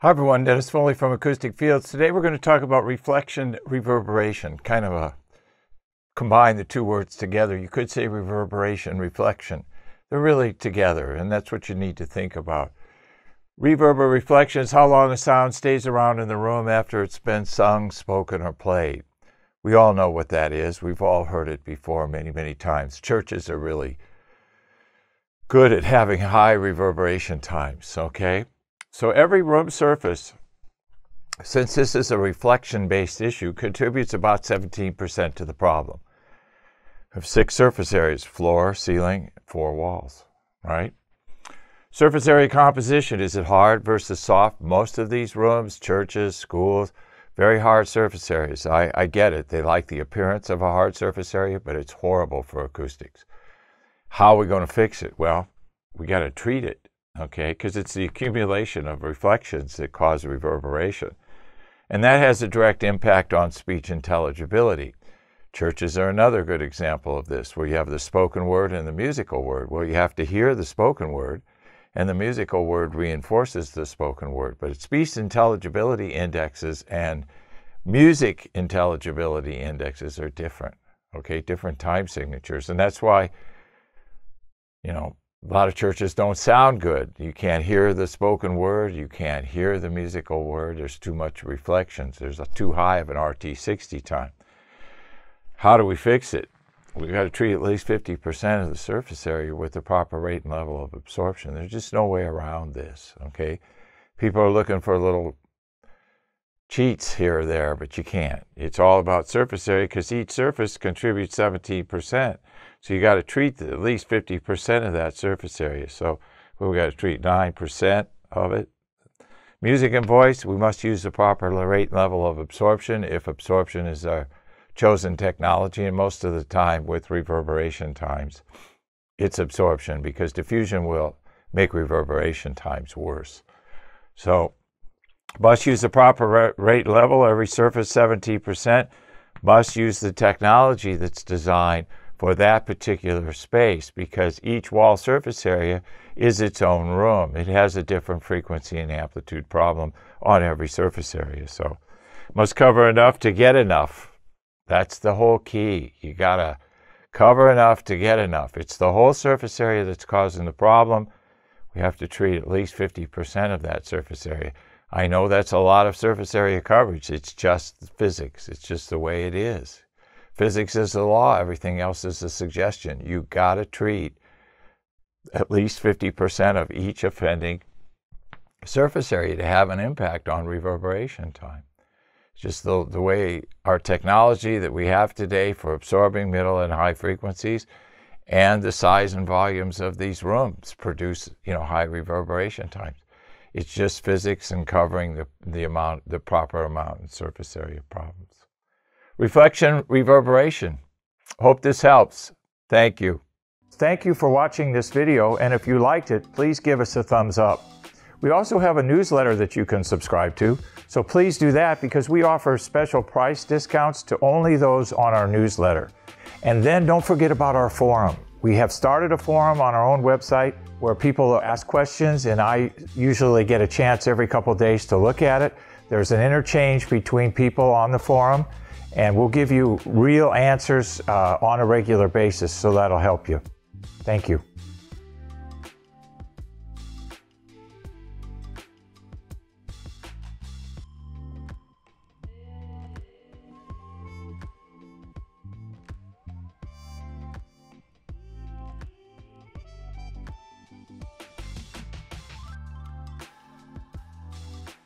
Hi everyone, Dennis Foley from Acoustic Fields. Today we're going to talk about reflection, reverberation, kind of combine the two words together. You could say reverberation, reflection. They're really together, and that's what you need to think about. Reverb or reflection is how long a sound stays around in the room after it's been sung, spoken, or played. We all know what that is. We've all heard it before many, many times. Churches are really good at having high reverberation times, okay? So every room surface, since this is a reflection-based issue, contributes about 17% to the problem. We have 6 surface areas: floor, ceiling, 4 walls, right? Surface area composition, is it hard versus soft? Most of these rooms, churches, schools, very hard surface areas. I get it. They like the appearance of a hard surface area, but it's horrible for acoustics. How are we going to fix it? Well, we got to treat it. Okay, because it's the accumulation of reflections that cause reverberation. And that has a direct impact on speech intelligibility. Churches are another good example of this, where you have the spoken word and the musical word. Well, you have to hear the spoken word, and the musical word reinforces the spoken word. But speech intelligibility indexes and music intelligibility indexes are different, okay, different time signatures. And that's why, a lot of churches don't sound good. You can't hear the spoken word. You can't hear the musical word. There's too much reflections. There's too high of an RT60 time. How do we fix it? We've got to treat at least 50% of the surface area with the proper rate and level of absorption. There's just no way around this, okay? People are looking for little cheats here or there, but you can't. It's all about surface area because each surface contributes 17%. So you got to treat at least 50% of that surface area. So we got to treat 9% of it. Music and voice, we must use the proper rate and level of absorption if absorption is our chosen technology. And most of the time with reverberation times, it's absorption because diffusion will make reverberation times worse. So must use the proper rate level, every surface 17%. Must use the technology that's designed for that particular space because each wall surface area is its own room. It has a different frequency and amplitude problem on every surface area. So must cover enough to get enough. That's the whole key. You got to cover enough to get enough. It's the whole surface area that's causing the problem. We have to treat at least 50% of that surface area. I know that's a lot of surface area coverage. It's just physics. It's just the way it is. Physics is the law. Everything else is a suggestion. You got to treat at least 50% of each offending surface area to have an impact on reverberation time. It's just the way our technology that we have today for absorbing middle and high frequencies and the size and volumes of these rooms produce, high reverberation times. It's just physics and covering the proper amount in surface area problems. Reflection, reverberation. Hope this helps. Thank you. Thank you for watching this video, and if you liked it, please give us a thumbs up. We also have a newsletter that you can subscribe to, so please do that because we offer special price discounts to only those on our newsletter. And then don't forget about our forum. We have started a forum on our own website where people ask questions, and I usually get a chance every couple days to look at it. There's an interchange between people on the forum, and we'll give you real answers on a regular basis, so that'll help you. Thank you.